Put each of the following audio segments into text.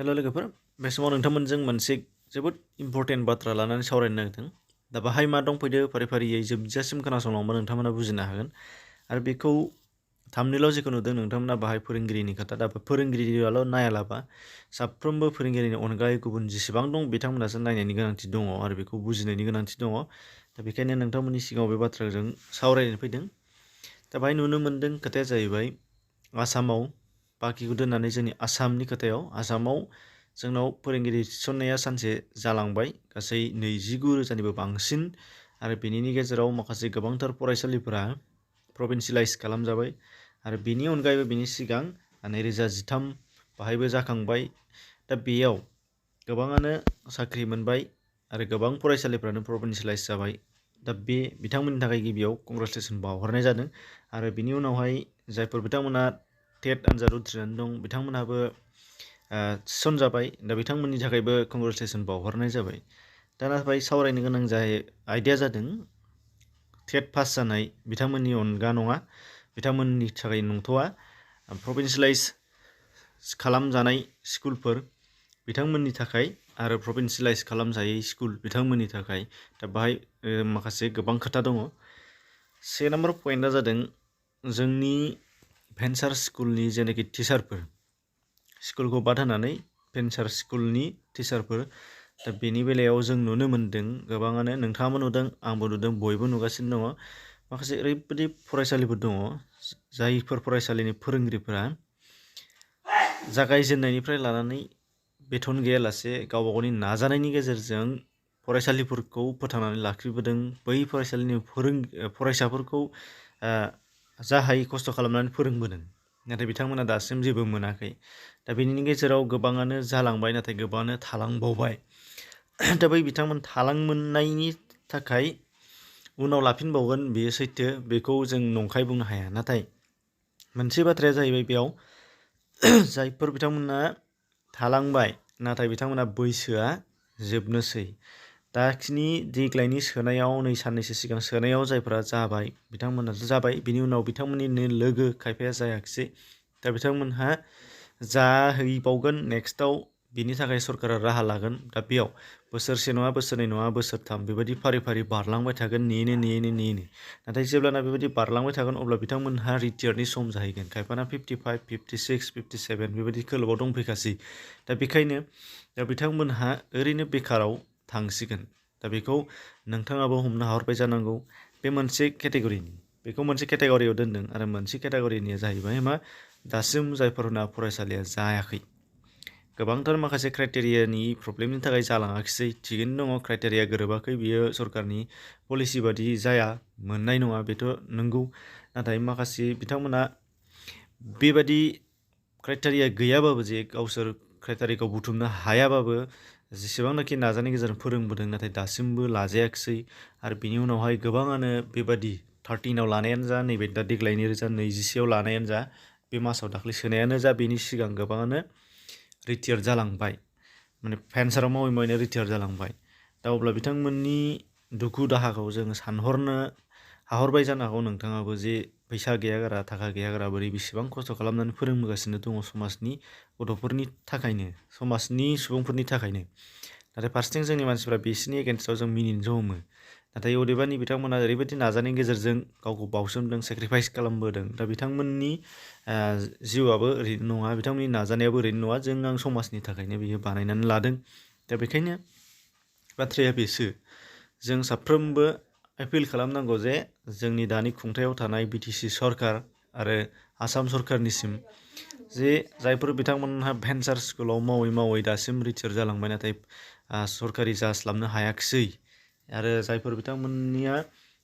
हेल' लोगोफोर बे समाव नोंथांमोनजों मोनसे जोबोद इम्परटेन्ट बाथ्रा लानानै सावरायनो नागिरदों। दा बाहाय मा दंफैदो फारि फारियै जोबजासिम खोनासंलांबा नोंथांमोना बुजिनो हागोन। आरो बेखौ थाम्बनेइलाव जेखौ नुदों नोंथांमोना बाहाय फोरोंगिरिनि खोथा, दा फोरोंगिरियाल' नायालाबा साफ्रोमबो फोरोंगिरिनि अनगायै गुबुन जेसेबां दं बिथांमोनासो नायनायनि गोनांथि दङ आरो बेखौ बुजिनायनि गोनांथि दङ। दा बेखायनो नोंथांमोननि सिगाङाव बे बाथ्राजों सावरायनो फैदों। दा बाहाय नुनो मोन्दों खोथाया जाहैबाय आसामाव बाखिखौ दोननानै जोंनि आसामनि खोथायाव आसामाव जोंनाव फोरोंगिरि थिसननाया सानसे जालांबाय, गासै 29,000निबो बांसिन। आरो बेनिनि गेजेराव माखासे गोबांथार फरायसालिफोरा प्रभिन्सियेलाइज खालामजाबाय आरो बेनि अनगायैबो बेनि सिगां 2013 बाहायबो जाखांबाय। दा बेयाव गोबाङानो साख्रि मोनबाय आरो गोबां फरायसालिफ्रानो प्रभिन्सियेलाइज जाबाय। दा बे बिथांमोननि थाखाय गिबियाव कंग्रेचुलेसन बावहरनाय जादों। आरो बिनि उनावहाय जायफोर बिथांमोना टेट आनजाद उथ्रिनानै दं बिथांमोनहाबो थिसनजाबाय। दा बिथांमोननि थाखायबो कंग्रेचुलेसन बावहरनाय जाबाय। दा नाथाय सावरायनो गोनां आयदाया जादों टेट पास जानाय बिथांमोननि अनगा नङा, बिथांमोननि थाखाय नंथ'आ। प्रभिन्सियेलाइज खालामजानाय स्कुलफोर बिथांमोननि थाखाय आरो प्रभिन्सियेलाइज खालामजायै स्कुल बिथांमोननि थाखाय। दा बाहाय माखासे गोबां खोथा दङ। से नाम्बार पइन्टआ जादों जोंनि भेन्सार स्कुलनि जेनाखि टिचारफोर, स्कुलखौ बाद होनानै भेन्सार स्कुलनि टिचारफोर, दा बेनि बेलायाव जों नुनो मोन्दों गोबाङानो, नोंथाङाबो नुदों आंबो नुदों बयबो नुगासिनो दङ। माखासे ओरैबायदि फरायसालिफोर दङ जायफोर फरायसालिनि फोरोंगिरिफोरा जागायजेननायनिफ्राय लानानै बेथन गैयालासे गावबा गावनि नाजानायनि गेजेरजों फरायसालिफोरखौ फोथांनानै लाखिबोदों। बै फरायसालिनि फरायसाफोरखौ जा हायै खस्थ' खालामनानै फोरोंबोदों, नाथाय बिथांमोना दासिम जेबो मोनाखै। दा बेनि गेजेराव गोबाङानो जालांबाय नाथाय गोबाङानो थालांबावबाय। दा बै बिथांमोन थालांमोननायनि थाखाय उनाव लाफिनबावगोन बेयो सैथो, बेखौ जों नंखाय बुंनो हाया। नाथाय मोनसे बाथ्राया जाहैबाय बेयाव जायफोर बिथांमोना थालांबाय नाथाय बिथांमोना बैसोआ जोबनोसै। दाखिनि देग्लायनि सोनायाव नै साननैसो सिगां सोनायाव जायफोरा जाबाय बिथांमोनाथ' जाबाय, बिनि उनाव बिथांमोननिनो लोगो खायफाया जायाखिसै। दा बिथांमोनहा जाहैबावगोन नेक्स्टआव, बिनि थाखाय सरकारा राहा लागोन। दा बेयाव बोसोरसे नङा, बोसोरनै नङा, बोसोरथाम बेबायदि फारि फारि बारलांबाय थागोन नेयैनो। नाथाय जेब्लाना बेबायदि बारलांबाय थागोन अब्ला बिथांमोनहा रिटायारनि सम जाहैगोन। खायफाना 55, 56, 57 बेबायदि खोलोबाव दंफैखासै। दा बेखायनो बिथांमोनहा ओरैनो बेखाराव थांसिगोन। दा बेखौ नोंथाङाबो हमनो हाहरबाय जानांगौ। बे मोनसे केटेगरिनि, बेखौ मोनसे केटेगरियाव दोनदों। आरो मोनसे केटेगरिनिया जाहैबाय मा, दासिम जायफोरना फरायसालिया जायाखै, गोबांथार माखासे क्राइटेरियानि प्रब्लेमनि थाखाय जालाङाखिसै। थिगैनो दङ, क्राइटेरिया गोरोबाखै, बियो सरकारनि पलिसि बादि जाया, मोननाय नङा, बेथ' नंगौ। नाथाय माखासे बिथांमोना बेबादि क्राइटेरिया गैयाबाबो, जे गावसोर क्राइटेरियाखौ बुथुमनो हायाबाबो जेसेबांनाखि नाजानायनि गेजेरजों फोरोंबोदों नाथाय दासिमबो लाजायाखिसै। आरो बिनि उनावहाय गोबाङानो बेबादि 13आव लानायानो जा, नैबे दा देग्लाय 2021आव लानायानो जा, बे मासाव दाख्लै सोनायानो जा, बेनि सिगां गोबाङानो रिटायार जालांबाय, माने भेन्साराव मावैनो रिटायार जालांबाय। दा अब्ला बिथांमोननि दुखु दाहाखौ जोङो सानहरनो हाहरबाय जानो हागौ नोंथाङाबो, जे फैसा गैयागारा थाखा गैयागारा बोरै बेसेबां खस्थ' खालामनानै फोरोंबोगासिनो दङ समाजनि गथ'फोरनि थाखायनो, समाजनि सुबुंफोरनि थाखायनो। नाथाय फारसेथिं जोंनि मानसिफ्रा बिसोरनि एगेन्स्टआव जों मिनिनोसो हमो। नाथाय अदेबानि बिथांमोना ओरैबायदि नाजानायनि गेजेरजों गावखौ बावसोमदों, सेक्रिफाइस खालामबोदों। दा बिथांमोननि जिउआबो ओरैनो नङा, बिथांमोननि नाजानायाबो ओरैनो नङा, जों आं समाजनि थाखायनो बियो बानायनानै लादों। दा बेखायनो बाथ्राया बेसो, जों साफ्रोमबो एपिल खालामनांगौ जे जोंनि दानि खुंथायाव थानाय BTC सरकार आरो आसाम सरकारनिसिम, जे जायफोर बिथांमोनहा भेन्सार स्कुलाव मावै दासिम रिटायार जालांबाय नाथाय सरकारि जास्लाबनो हायाखिसै, आरो जायफोर बिथांमोननिया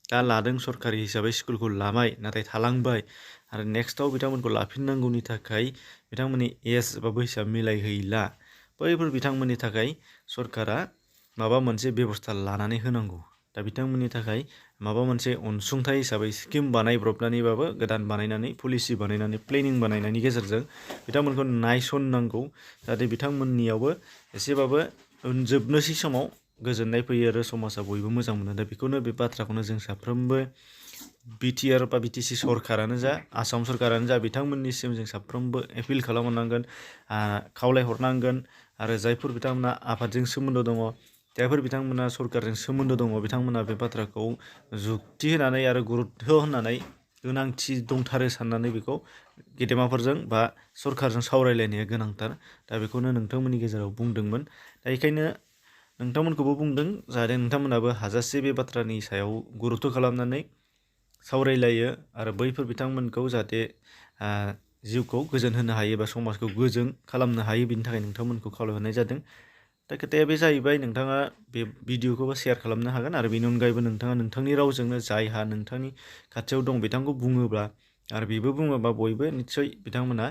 दा लादों सरकारि हिसाबै स्कुलखौ लाबाय नाथाय थालांबाय, आरो नेक्स्टआव बिथांमोनखौ लाफिननांगौनि थाखाय बिथांमोननि एज एबा बैसोआ मिलायहैला, बैफोर बिथांमोननि थाखाय सरकारा माबा मोनसे बेबस्था लानानै होनांगौ। दा बिथांमोननि थाखाय माबा मोनसे अनसुंथाइ हिसाबै स्किम बानायब्रबनानैबाबो, गोदान बानायनानै, पलिसि बानायनानै, प्लेनिं बानायनायनि गेजेरजों बिथांमोनखौ नायसननांगौ, जाहाथे बिथांमोननियावबो एसेबाबो जोबनोसै समाव गोजोननाय फैयो आरो समाजा बयबो मोजां मोनो। दा बेखौनो, बे बाथ्राखौनो जों साफ्रोमबो BTR बा BTC सरकारानो जा, आसाम सरकारानो जा, बिथांमोननिसिम जों साफ्रोमबो एपिल खालामहरनांगोन, खावलायहरनांगोन। आरो जायफोर बिथांमोना आफादजों सोमोन्दो दङ, जायफोर बिथांमोना सरकारजों सोमोन्दो दङ, बिथांमोना बे बाथ्राखौ जुक्ति होनानै आरो गुरुत्थ होनानै गोनांथि दंथारो साननानै बेखौ गेदेमाफोरजों बा सरकारजों सावरायलायनाया गोनांथार। दा बेखौनो नोंथांमोननि गेजेराव बुंदोंमोन। दा बेखायनो नोंथांमोनखौबो बुंदों जाहाथे नोंथांमोनाबो हाजासे बे बाथ्रानि सायाव गुरुत्थ खालामनानै सावरायलायो आरो बैफोर बिथांमोनखौ जाहाथे जिउखौ गोजोन होनो हायो बा समाजखौ गोजों खालामनो हायो, बिनि थाखाय नोंथांमोनखौ खावलायहरनाय जादों। दा खोथाया बे जाहैबाय, नोंथाङा बे भिडिअखौबो शेयार खालामनो हागोन आरो बेनि अनगायैबो नोंथाङा नोंथांनि रावजोंनो जायहा नोंथांनि खाथियाव दं बिथांखौ बुङोब्ला आरो बेबो बुङोबा बयबो निस्सय बिथांमोना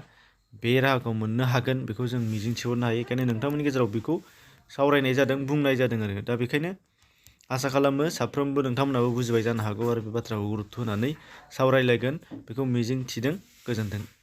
बे राहाखौ मोननो हागोन, बेखौ जों मिजिं थिहरनो हायो। बेखायनो नोंथांमोननि गेजेराव बेखौ सावरायनाय जादों, बुंनाय जादों आरो। दा बेखायनो आसा खालामो साफ्रोमबो नोंथांमोनाबो बुजिबाय जानो हागौ आरो बे बाथ्राखौ गुरुत्थ होनानै सावरायलायगोन, बेखौ मिजिं थिदों। गोजोन्थों।